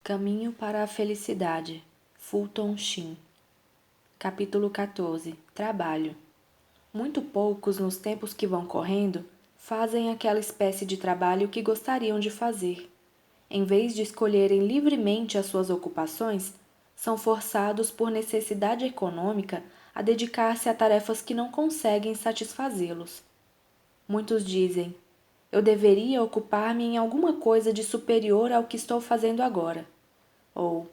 Caminho para a Felicidade, Fulton Sheen. Capítulo 14. Trabalho. Muito poucos, nos tempos que vão correndo, fazem aquela espécie de trabalho que gostariam de fazer. Em vez de escolherem livremente as suas ocupações, são forçados por necessidade econômica a dedicar-se a tarefas que não conseguem satisfazê-los. Muitos dizem: eu deveria ocupar-me em alguma coisa de superior ao que estou fazendo agora. Ou,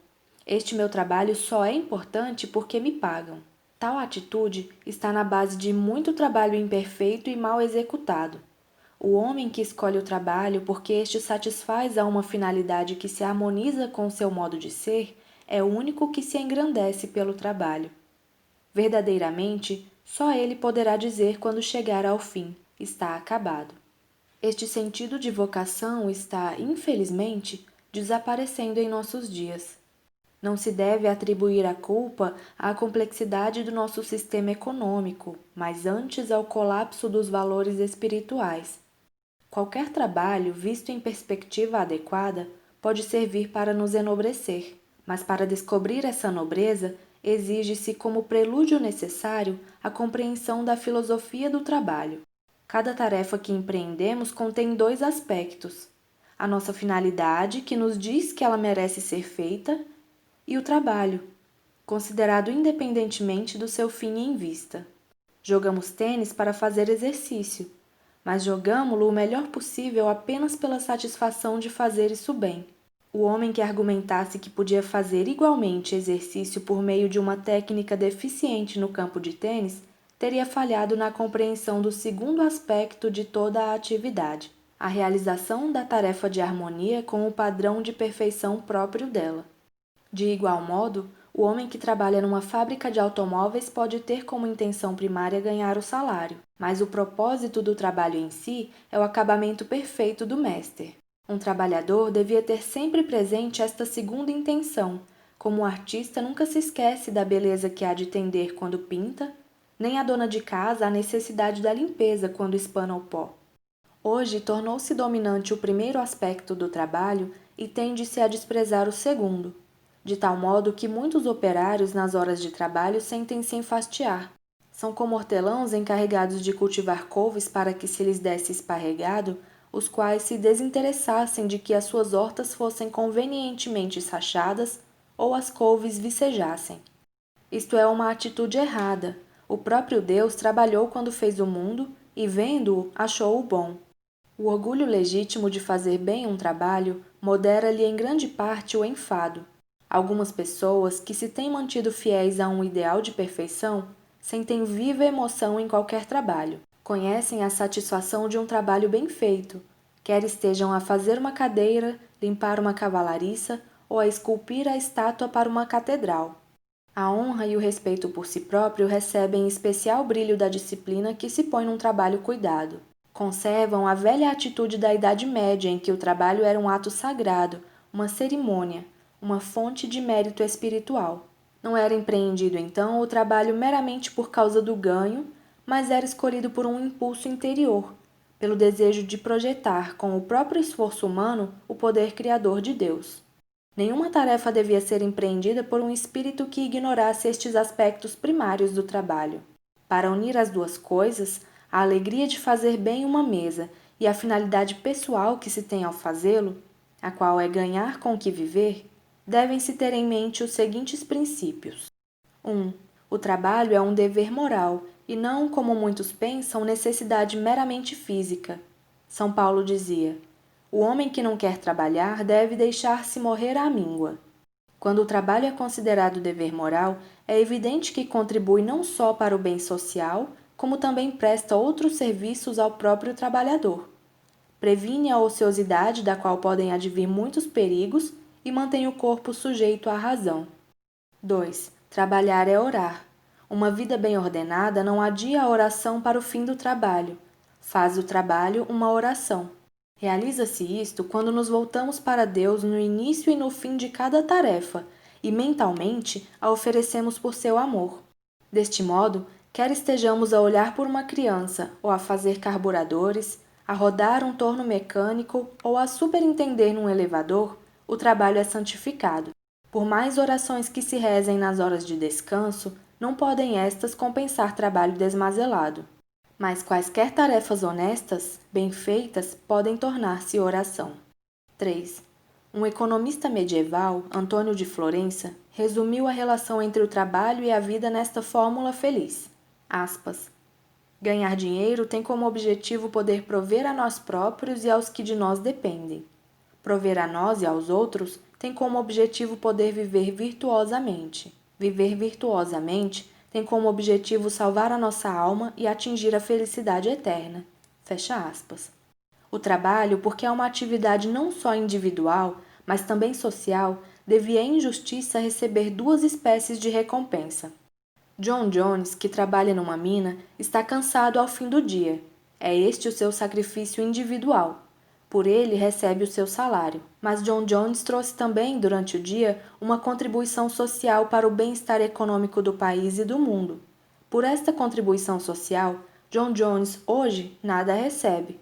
este meu trabalho só é importante porque me pagam. Tal atitude está na base de muito trabalho imperfeito e mal executado. O homem que escolhe o trabalho porque este satisfaz a uma finalidade que se harmoniza com seu modo de ser é o único que se engrandece pelo trabalho. Verdadeiramente, só ele poderá dizer quando chegar ao fim: está acabado. Este sentido de vocação está, infelizmente, desaparecendo em nossos dias. Não se deve atribuir a culpa à complexidade do nosso sistema econômico, mas antes ao colapso dos valores espirituais. Qualquer trabalho, visto em perspectiva adequada, pode servir para nos enobrecer, mas para descobrir essa nobreza, exige-se como prelúdio necessário a compreensão da filosofia do trabalho. Cada tarefa que empreendemos contém dois aspectos: a nossa finalidade, que nos diz que ela merece ser feita, e o trabalho, considerado independentemente do seu fim em vista. Jogamos tênis para fazer exercício, mas jogamo-lo o melhor possível apenas pela satisfação de fazer isso bem. O homem que argumentasse que podia fazer igualmente exercício por meio de uma técnica deficiente no campo de tênis teria falhado na compreensão do segundo aspecto de toda a atividade, a realização da tarefa de harmonia com o padrão de perfeição próprio dela. De igual modo, o homem que trabalha numa fábrica de automóveis pode ter como intenção primária ganhar o salário, mas o propósito do trabalho em si é o acabamento perfeito do mestre. Um trabalhador devia ter sempre presente esta segunda intenção, como o artista nunca se esquece da beleza que há de tender quando pinta, nem a dona de casa a necessidade da limpeza quando espana o pó. Hoje tornou-se dominante o primeiro aspecto do trabalho e tende-se a desprezar o segundo, de tal modo que muitos operários nas horas de trabalho sentem-se enfastiar. São como hortelãos encarregados de cultivar couves para que se lhes desse esparregado, os quais se desinteressassem de que as suas hortas fossem convenientemente sachadas ou as couves vicejassem. Isto é uma atitude errada. O próprio Deus trabalhou quando fez o mundo e, vendo-o, achou-o bom. O orgulho legítimo de fazer bem um trabalho modera-lhe em grande parte o enfado. Algumas pessoas que se têm mantido fiéis a um ideal de perfeição sentem viva emoção em qualquer trabalho. Conhecem a satisfação de um trabalho bem feito, quer estejam a fazer uma cadeira, limpar uma cavalariça ou a esculpir a estátua para uma catedral. A honra e o respeito por si próprio recebem especial brilho da disciplina que se põe num trabalho cuidado. Conservam a velha atitude da Idade Média em que o trabalho era um ato sagrado, uma cerimônia, uma fonte de mérito espiritual. Não era empreendido então o trabalho meramente por causa do ganho, mas era escolhido por um impulso interior, pelo desejo de projetar com o próprio esforço humano o poder criador de Deus. Nenhuma tarefa devia ser empreendida por um espírito que ignorasse estes aspectos primários do trabalho. Para unir as duas coisas, a alegria de fazer bem uma mesa e a finalidade pessoal que se tem ao fazê-lo, a qual é ganhar com o que viver, devem-se ter em mente os seguintes princípios. 1. O trabalho é um dever moral e não, como muitos pensam, necessidade meramente física. São Paulo dizia: o homem que não quer trabalhar deve deixar-se morrer à míngua. Quando o trabalho é considerado dever moral, é evidente que contribui não só para o bem social, como também presta outros serviços ao próprio trabalhador. Previne a ociosidade da qual podem advir muitos perigos e mantém o corpo sujeito à razão. 2. Trabalhar é orar. Uma vida bem ordenada não adia a oração para o fim do trabalho. Faz o trabalho uma oração. Realiza-se isto quando nos voltamos para Deus no início e no fim de cada tarefa e mentalmente a oferecemos por seu amor. Deste modo, quer estejamos a olhar por uma criança ou a fazer carburadores, a rodar um torno mecânico ou a superintender num elevador, o trabalho é santificado. Por mais orações que se rezem nas horas de descanso, não podem estas compensar trabalho desmazelado. Mas quaisquer tarefas honestas, bem feitas, podem tornar-se oração. 3. Um economista medieval, Antônio de Florença, resumiu a relação entre o trabalho e a vida nesta fórmula feliz. Aspas. Ganhar dinheiro tem como objetivo poder prover a nós próprios e aos que de nós dependem. Prover a nós e aos outros tem como objetivo poder viver virtuosamente. Viver virtuosamente tem como objetivo salvar a nossa alma e atingir a felicidade eterna. Fecha aspas. O trabalho, porque é uma atividade não só individual, mas também social, devia em justiça receber duas espécies de recompensa. John Jones, que trabalha numa mina, está cansado ao fim do dia. É este o seu sacrifício individual. Por ele recebe o seu salário. Mas John Jones trouxe também, durante o dia, uma contribuição social para o bem-estar econômico do país e do mundo. Por esta contribuição social, John Jones hoje nada recebe,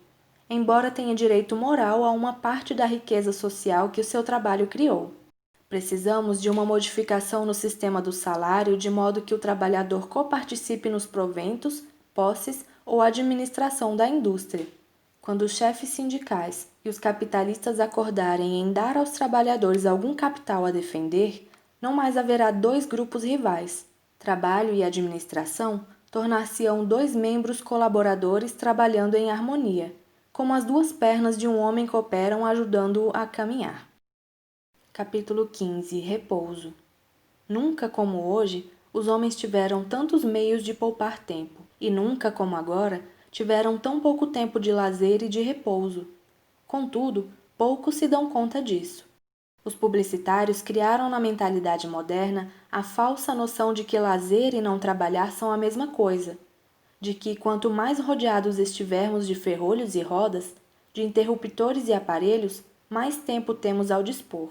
embora tenha direito moral a uma parte da riqueza social que o seu trabalho criou. Precisamos de uma modificação no sistema do salário de modo que o trabalhador coparticipe nos proventos, posses ou administração da indústria. Quando os chefes sindicais e os capitalistas acordarem em dar aos trabalhadores algum capital a defender, não mais haverá dois grupos rivais. Trabalho e administração tornar-se-ão dois membros colaboradores trabalhando em harmonia, como as duas pernas de um homem cooperam ajudando-o a caminhar. Capítulo 15. Repouso. Nunca como hoje, os homens tiveram tantos meios de poupar tempo, e nunca como agora, tiveram tão pouco tempo de lazer e de repouso. Contudo, poucos se dão conta disso. Os publicitários criaram na mentalidade moderna a falsa noção de que lazer e não trabalhar são a mesma coisa, de que quanto mais rodeados estivermos de ferrolhos e rodas, de interruptores e aparelhos, mais tempo temos ao dispor.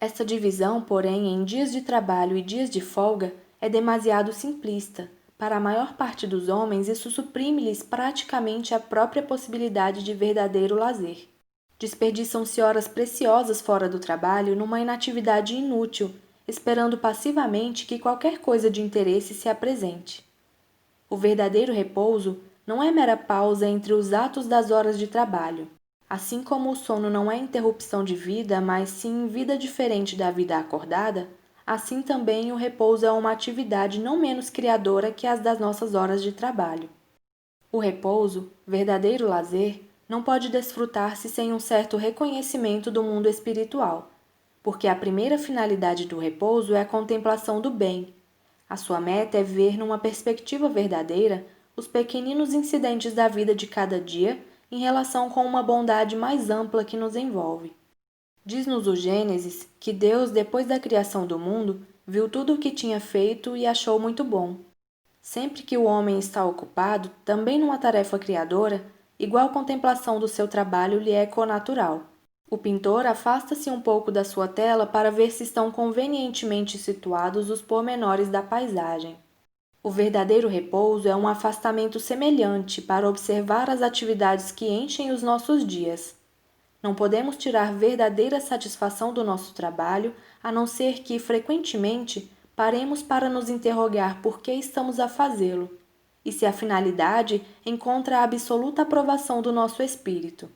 Esta divisão, porém, em dias de trabalho e dias de folga, é demasiado simplista. Para a maior parte dos homens, isso suprime-lhes praticamente a própria possibilidade de verdadeiro lazer. Desperdiçam-se horas preciosas fora do trabalho numa inatividade inútil, esperando passivamente que qualquer coisa de interesse se apresente. O verdadeiro repouso não é mera pausa entre os atos das horas de trabalho. Assim como o sono não é interrupção de vida, mas sim vida diferente da vida acordada, assim também o repouso é uma atividade não menos criadora que as das nossas horas de trabalho. O repouso, verdadeiro lazer, não pode desfrutar-se sem um certo reconhecimento do mundo espiritual, porque a primeira finalidade do repouso é a contemplação do bem. A sua meta é ver numa perspectiva verdadeira os pequeninos incidentes da vida de cada dia em relação com uma bondade mais ampla que nos envolve. Diz-nos o Gênesis que Deus, depois da criação do mundo, viu tudo o que tinha feito e achou muito bom. Sempre que o homem está ocupado, também numa tarefa criadora, igual contemplação do seu trabalho lhe é connatural. O pintor afasta-se um pouco da sua tela para ver se estão convenientemente situados os pormenores da paisagem. O verdadeiro repouso é um afastamento semelhante para observar as atividades que enchem os nossos dias. Não podemos tirar verdadeira satisfação do nosso trabalho, a não ser que, frequentemente, paremos para nos interrogar por que estamos a fazê-lo, e se a finalidade encontra a absoluta aprovação do nosso espírito.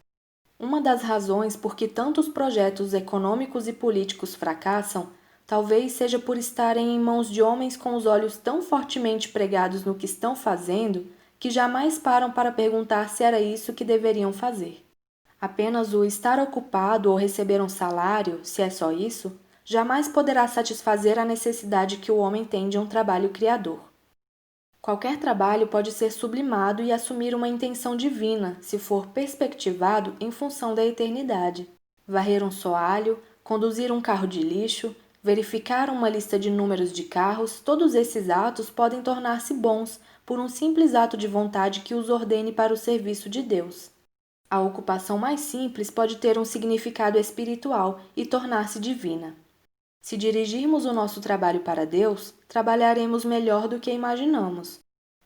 Uma das razões por que tantos projetos econômicos e políticos fracassam talvez seja por estarem em mãos de homens com os olhos tão fortemente pregados no que estão fazendo que jamais param para perguntar se era isso que deveriam fazer. Apenas o estar ocupado ou receber um salário, se é só isso, jamais poderá satisfazer a necessidade que o homem tem de um trabalho criador. Qualquer trabalho pode ser sublimado e assumir uma intenção divina, se for perspectivado em função da eternidade. Varrer um soalho, conduzir um carro de lixo, verificar uma lista de números de carros, todos esses atos podem tornar-se bons por um simples ato de vontade que os ordene para o serviço de Deus. A ocupação mais simples pode ter um significado espiritual e tornar-se divina. Se dirigirmos o nosso trabalho para Deus, trabalharemos melhor do que imaginamos.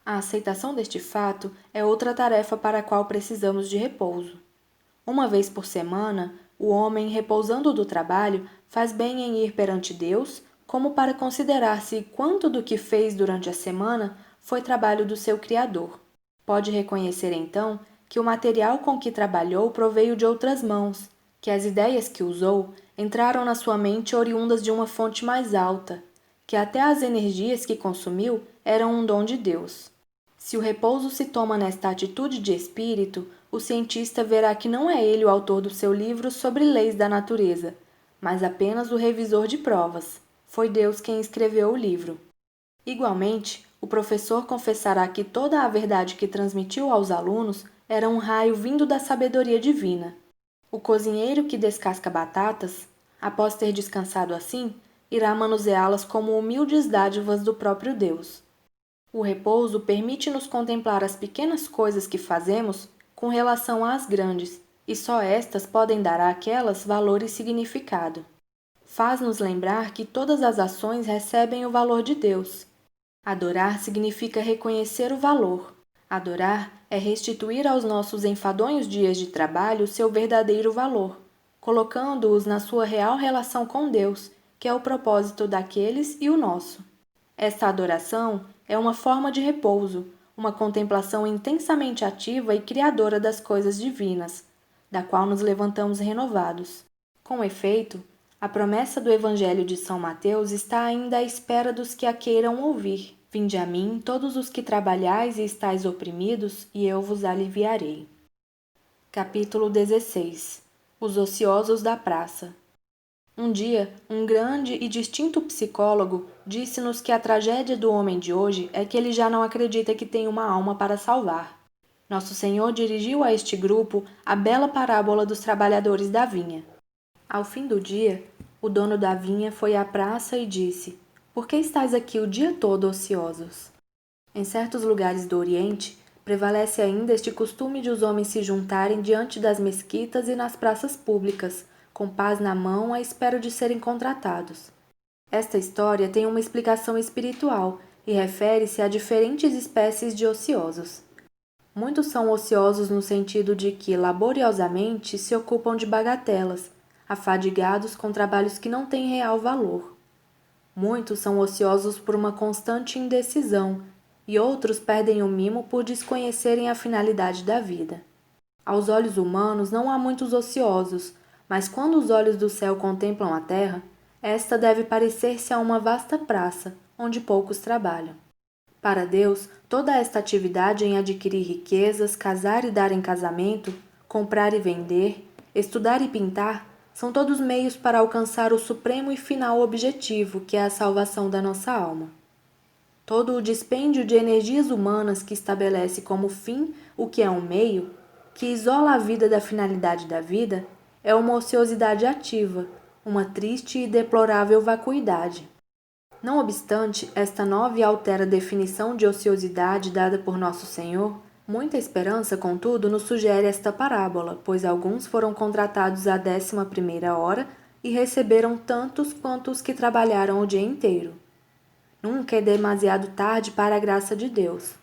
A aceitação deste fato é outra tarefa para a qual precisamos de repouso. Uma vez por semana, O homem, repousando do trabalho, faz bem em ir perante Deus, como para considerar se quanto do que fez durante a semana foi trabalho do seu Criador. Pode reconhecer então que o material com que trabalhou proveio de outras mãos, que as ideias que usou entraram na sua mente oriundas de uma fonte mais alta, que até as energias que consumiu eram um dom de Deus. Se o repouso se toma nesta atitude de espírito, o cientista verá que não é ele o autor do seu livro sobre leis da natureza, mas apenas o revisor de provas. Foi Deus quem escreveu o livro. Igualmente, o professor confessará que toda a verdade que transmitiu aos alunos era um raio vindo da sabedoria divina. O cozinheiro que descasca batatas, após ter descansado assim, irá manuseá-las como humildes dádivas do próprio Deus. O repouso permite-nos contemplar as pequenas coisas que fazemos com relação às grandes, e só estas podem dar àquelas valor e significado. Faz-nos lembrar que todas as ações recebem o valor de Deus. Adorar significa reconhecer o valor. Adorar é restituir aos nossos enfadonhos dias de trabalho seu verdadeiro valor, colocando-os na sua real relação com Deus, que é o propósito daqueles e o nosso. Esta adoração é uma forma de repouso, uma contemplação intensamente ativa e criadora das coisas divinas, da qual nos levantamos renovados. Com efeito, a promessa do Evangelho de São Mateus está ainda à espera dos que a queiram ouvir. Vinde a mim, todos os que trabalhais e estáis oprimidos, e eu vos aliviarei. Capítulo 16. Os ociosos da praça. Um dia, um grande e distinto psicólogo disse-nos que a tragédia do homem de hoje é que ele já não acredita que tem uma alma para salvar. Nosso Senhor dirigiu a este grupo a bela parábola dos trabalhadores da vinha. Ao fim do dia, o dono da vinha foi à praça e disse: Por que estáis aqui o dia todo ociosos? Em certos lugares do Oriente, prevalece ainda este costume de os homens se juntarem diante das mesquitas e nas praças públicas, com paz na mão à espera de serem contratados. Esta história tem uma explicação espiritual e refere-se a diferentes espécies de ociosos. Muitos são ociosos no sentido de que, laboriosamente, se ocupam de bagatelas, afadigados com trabalhos que não têm real valor. Muitos são ociosos por uma constante indecisão, e outros perdem o mimo por desconhecerem a finalidade da vida. Aos olhos humanos não há muitos ociosos, mas quando os olhos do céu contemplam a terra, esta deve parecer-se a uma vasta praça, onde poucos trabalham. Para Deus, toda esta atividade em adquirir riquezas, casar e dar em casamento, comprar e vender, estudar e pintar, são todos meios para alcançar o supremo e final objetivo, que é a salvação da nossa alma. Todo o dispêndio de energias humanas que estabelece como fim o que é um meio, que isola a vida da finalidade da vida, é uma ociosidade ativa, uma triste e deplorável vacuidade. Não obstante esta nova e altera definição de ociosidade dada por Nosso Senhor, muita esperança, contudo, nos sugere esta parábola, pois alguns foram contratados à 11ª hora e receberam tantos quanto os que trabalharam o dia inteiro. Nunca é demasiado tarde para a graça de Deus.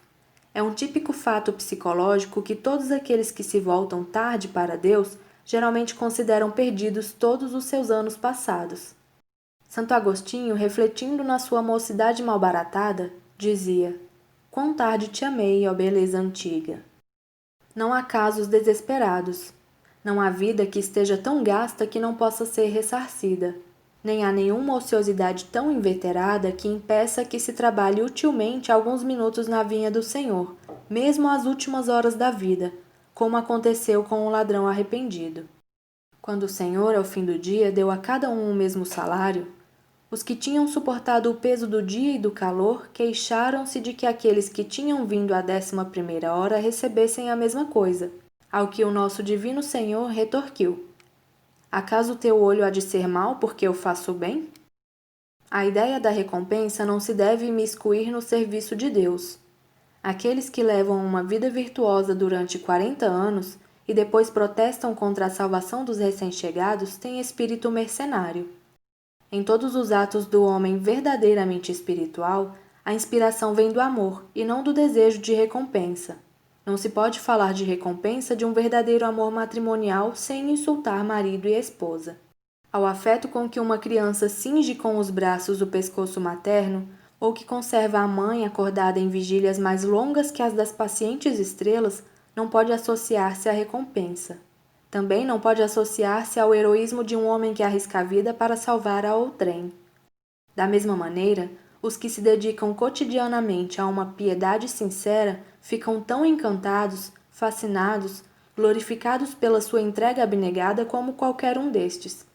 É um típico fato psicológico que todos aqueles que se voltam tarde para Deus geralmente consideram perdidos todos os seus anos passados. Santo Agostinho, refletindo na sua mocidade malbaratada, dizia: Quão tarde te amei, ó beleza antiga! Não há casos desesperados. Não há vida que esteja tão gasta que não possa ser ressarcida. Nem há nenhuma ociosidade tão inveterada que impeça que se trabalhe utilmente alguns minutos na vinha do Senhor, mesmo às últimas horas da vida, como aconteceu com o ladrão arrependido. Quando o Senhor, ao fim do dia, deu a cada um o mesmo salário, os que tinham suportado o peso do dia e do calor queixaram-se de que aqueles que tinham vindo à 11ª hora recebessem a mesma coisa, ao que o nosso divino Senhor retorquiu: Acaso o teu olho há de ser mau porque eu faço o bem? A ideia da recompensa não se deve imiscuir no serviço de Deus. Aqueles que levam uma vida virtuosa durante 40 anos e depois protestam contra a salvação dos recém-chegados têm espírito mercenário. Em todos os atos do homem verdadeiramente espiritual, a inspiração vem do amor e não do desejo de recompensa. Não se pode falar de recompensa de um verdadeiro amor matrimonial sem insultar marido e esposa. Ao afeto com que uma criança cinge com os braços o pescoço materno, ou que conserva a mãe acordada em vigílias mais longas que as das pacientes estrelas, não pode associar-se à recompensa. Também não pode associar-se ao heroísmo de um homem que arrisca a vida para salvar a outrem. Da mesma maneira, os que se dedicam cotidianamente a uma piedade sincera ficam tão encantados, fascinados, glorificados pela sua entrega abnegada como qualquer um destes.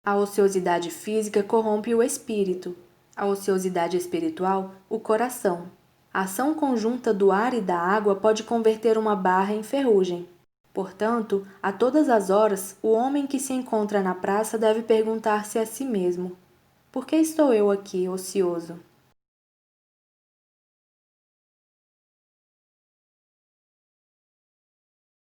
A ociosidade física corrompe o espírito, a ociosidade espiritual, o coração. A ação conjunta do ar e da água pode converter uma barra em ferrugem. Portanto, a todas as horas, o homem que se encontra na praça deve perguntar-se a si mesmo: por que estou eu aqui, ocioso?